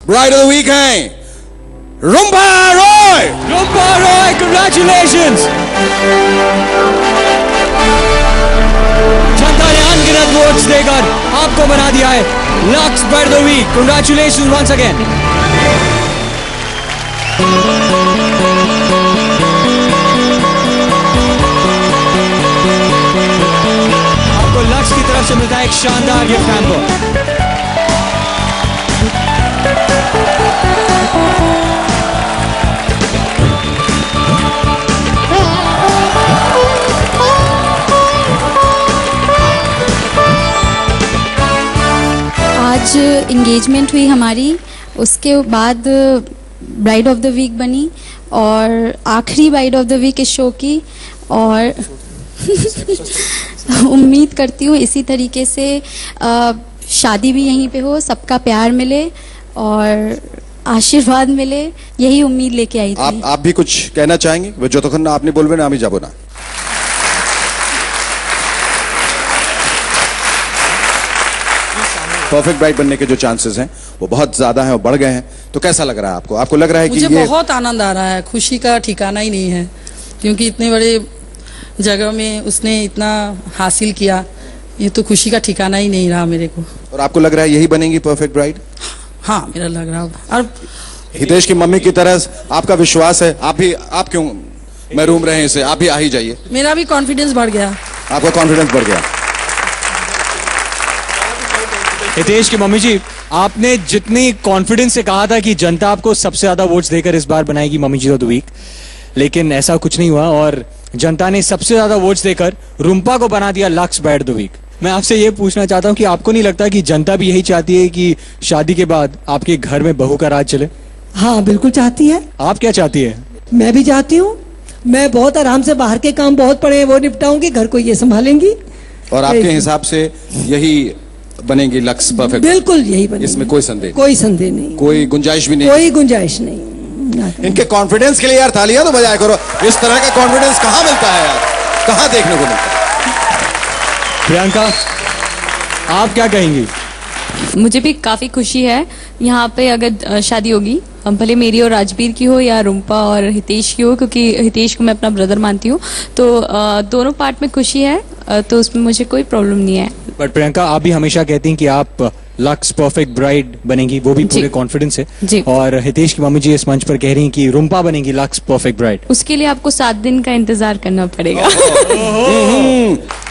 Bride of the week हैं Rumpa Roy. Rumpa Roy, congratulations. जनता ने अनगिनत वोट्स देकर आपको बना दिया है Lux bride of the week. Congratulations once again. आपको लक्स की तरफ से मिलता है एक शानदार गिफ्ट हैम्पर। आज इंगेजमेंट हुई हमारी, उसके बाद ब्राइड ऑफ द वीक बनी और आखिरी ब्राइड ऑफ द वीक इस शो की। और उम्मीद करती हूँ इसी तरीके से शादी भी यहीं पे हो, सबका प्यार मिले और आशीर्वाद मिले, यही उम्मीद लेके आई थी। आप भी कुछ कहना चाहेंगे? वो যতক্ষণ না আপনি বলবেন আমি যাব না। परफेक्ट ब्राइड बनने के जो चांसेस हैं वो बहुत ज्यादा हैं और बढ़ गए हैं, तो कैसा लग रहा है आपको? आपको लग रहा है कि मुझे बहुत आनंद आ रहा है, खुशी का ठिकाना ही नहीं है, क्योंकि इतने बड़े जगह में उसने इतना हासिल किया, ये तो खुशी का ठिकाना ही नहीं रहा मेरे को। और आपको लग रहा है यही बनेंगी परफेक्ट ब्राइड? हाँ, मेरा लग रहा है। और हितेश की मम्मी की तरह आपका विश्वास है? आप क्यों महरूम रहे इसे? आप भी आ ही जाइए। मेरा भी कॉन्फिडेंस बढ़ गया। आपका कॉन्फिडेंस बढ़ गया। हितेश की मम्मी जी, आपने जितनी कॉन्फिडेंस से कहा था कि जनता आपको सबसे ज्यादा वोट्स देकर इस बार बनाएगी mummy ji of the week, लेकिन ऐसा कुछ नहीं हुआ और जनता ने सबसे ज्यादा वोट्स देकर रुम्पा को बना दिया Lux bride of the week. मैं आपसे ये पूछना चाहता हूँ कि आपको नहीं लगता कि जनता भी यही चाहती है कि शादी के बाद आपके घर में बहू का राज चले? हाँ, बिल्कुल चाहती है। आप क्या चाहती है? मैं भी चाहती हूँ। मैं बहुत आराम से बाहर के काम बहुत पड़े हैं वो निपटाऊंगी, घर को ये संभालेंगी। और आपके हिसाब से यही बनेगी लक्स परफेक्ट? बिल्कुल यही बनेगी, इसमें कोई संदेह? कोई संदेह नहीं, कोई गुंजाइश भी नहीं? कोई गुंजाइश नहीं। इनके कॉन्फिडेंस के लिए यार तालियां तो बजाया करो। इस तरह का कॉन्फिडेंस कहाँ मिलता है यार, कहाँ देखने को मिलता है? प्रियंका, आप क्या कहेंगी? मुझे भी काफी खुशी है यहाँ पे अगर शादी होगी, भले मेरी और राजवीर की हो या रुम्पा और हितेश की हो, क्योंकि हितेश को मैं अपना ब्रदर मानती हूँ, तो दोनों पार्ट में खुशी है, तो उसमें मुझे कोई प्रॉब्लम नहीं है। बट प्रियंका, आप भी हमेशा कहती हैं कि आप लक्स परफेक्ट ब्राइड बनेंगी, वो भी पूरे कॉन्फिडेंस से जी। और हितेश की मम्मी जी इस मंच पर कह रही हैं कि रुम्पा बनेगी लक्स परफेक्ट ब्राइड। उसके लिए आपको 7 दिन का इंतजार करना पड़ेगा।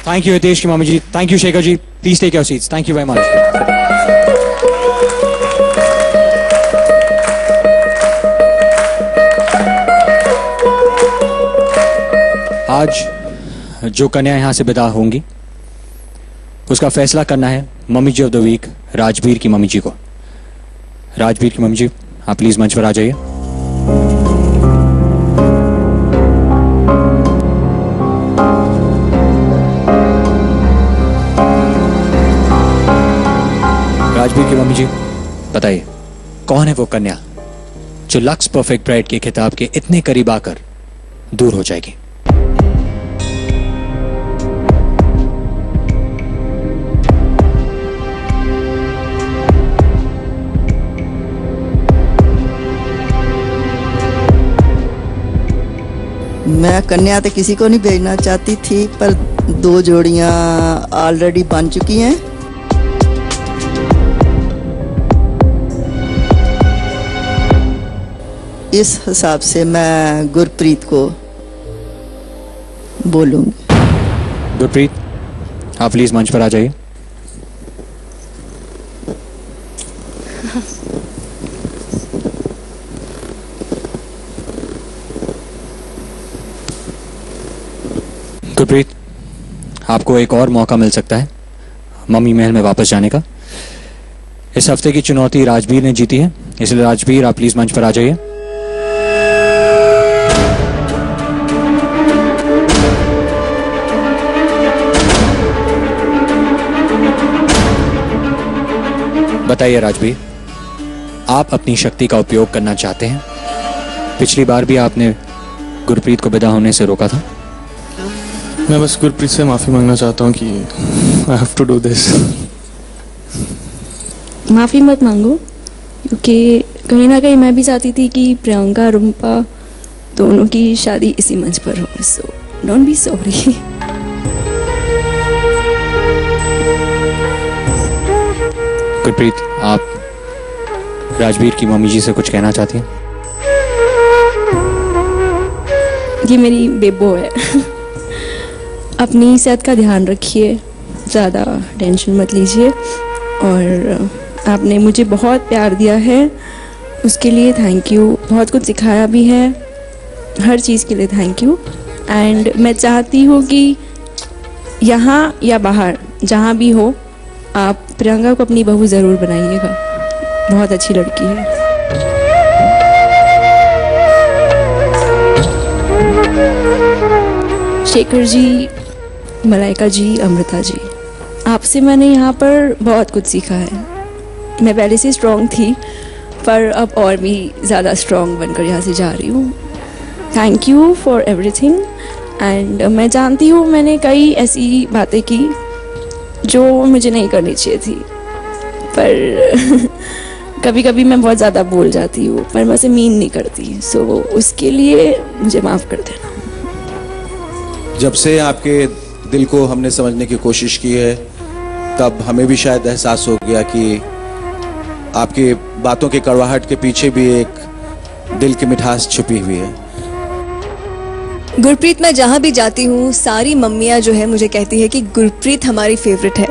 थैंक यू हितेश की mummy ji, thank you Shekhar ji, please take your seats, thank you very much. आज जो कन्या यहाँ से विदा होंगी उसका फैसला करना है mummy ji of the week Rajveer की मम्मी जी को। राजवीर की मम्मी जी, आप प्लीज मंच पर आ जाइए। राजवीर की मम्मी जी, बताइए कौन है वो कन्या जो लक्स परफेक्ट ब्राइड के खिताब के इतने करीब आकर दूर हो जाएगी? मैं कन्या तो किसी को नहीं भेजना चाहती थी, पर 2 जोड़ियां ऑलरेडी बन चुकी हैं। इस हिसाब से मैं गुरप्रीत को बोलूंगी। गुरप्रीत, आप प्लीज मंच पर आ जाइए। गुरप्रीत, आपको एक और मौका मिल सकता है मम्मी महल में वापस जाने का। इस हफ्ते की चुनौती राजवीर ने जीती है, इसलिए राजवीर आप प्लीज मंच पर आ जाइए। बताइए राजवीर, आप अपनी शक्ति का उपयोग करना चाहते हैं? पिछली बार भी आपने गुरप्रीत को विदा होने से रोका था। मैं बस गुरप्रीत से माफी मांगना चाहता हूँ कि I have to do this. माफी मत मांगो, क्योंकि कहीं ना कहीं मैं भी चाहती थी कि प्रियंका रुम्पा दोनों की शादी इसी मंच पर हो, so don't be sorry. Gurpreet, आप राजवीर की मम्मी जी से कुछ कहना चाहती हैं? ये मेरी बेबो है। अपनी सेहत का ध्यान रखिए, ज़्यादा टेंशन मत लीजिए, और आपने मुझे बहुत प्यार दिया है, उसके लिए थैंक यू। बहुत कुछ सिखाया भी है, हर चीज़ के लिए थैंक यू। एंड मैं चाहती हूँ कि यहाँ या बाहर जहाँ भी हो, आप प्रियंका को अपनी बहू ज़रूर बनाइएगा, बहुत अच्छी लड़की है। शेखर जी, मलाइका जी, अमृता जी, आपसे मैंने यहाँ पर बहुत कुछ सीखा है। मैं पहले से स्ट्रॉन्ग थी, पर अब और भी ज़्यादा स्ट्रॉन्ग बनकर यहाँ से जा रही हूँ। Thank you for everything. And मैं जानती हूँ मैंने कई ऐसी बातें की जो मुझे नहीं करनी चाहिए थी, पर कभी कभी मैं बहुत ज़्यादा बोल जाती हूँ, पर मैं उसे मीन नहीं करती। सो उसके लिए मुझे माफ़ कर देना। जब से आपके दिल को हमने समझने की कोशिश की है, तब हमें भी शायद एहसास हो गया कि आपकी बातों की कड़वाहट के पीछे भी एक दिल की मिठास छुपी हुई है। गुरप्रीत, मैं जहाँ भी जाती हूँ सारी मम्मियाँ जो है मुझे कहती है कि गुरप्रीत हमारी फेवरेट है,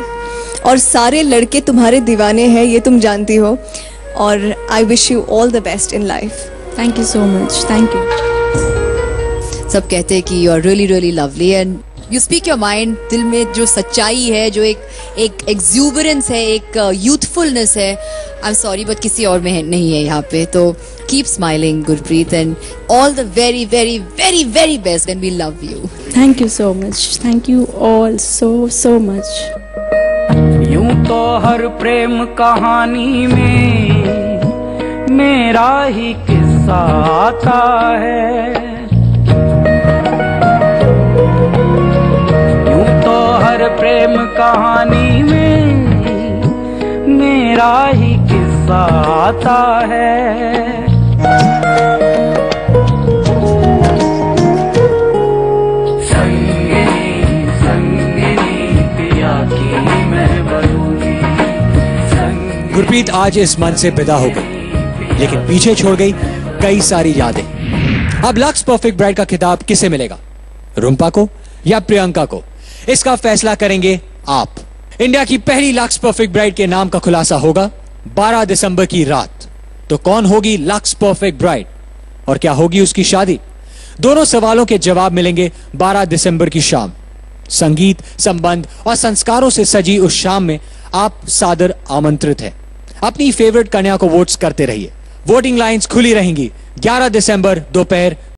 और सारे लड़के तुम्हारे दीवाने हैं, ये तुम जानती हो। और I wish you all the best in life. Thank you so much. Thank you. सब कहते हैं कि you are really really lovely and you speak your mind. दिल में जो सच्चाई है, जो एक एक्सूबरेंस है, एक यूथफुलनेस है, आई एम सॉरी बट किसी और में नहीं है यहाँ पे। तो keep smiling Gurpreet, and all the very very very very best, and we love you. Thank you so much. Thank you all so much. यूं तो हर प्रेम कहानी में मेरा ही किस्सा आता है, हर प्रेम कहानी में मेरा ही किस्सा आता है। संगिनी संगिनी पिया की मैं बनूंगी। गुरप्रीत आज इस मंच से विदा हो गई, लेकिन पीछे छोड़ गई कई सारी यादें। अब लक्स परफेक्ट ब्राइड का खिताब किसे मिलेगा, रुम्पा को या प्रियंका को? इसका फैसला करेंगे आप। इंडिया की पहली लक्स परफेक्ट ब्राइड के नाम का खुलासा होगा 12 दिसंबर की रात। तो कौन होगी लक्स परफेक्ट ब्राइड और क्या होगी उसकी शादी? दोनों सवालों के जवाब मिलेंगे 12 दिसंबर की शाम। संगीत, संबंध और संस्कारों से सजी उस शाम में आप सादर आमंत्रित हैं। अपनी फेवरेट कन्या को वोट्स करते रहिए। वोटिंग लाइंस खुली रहेंगी 11 दिसंबर दोपहर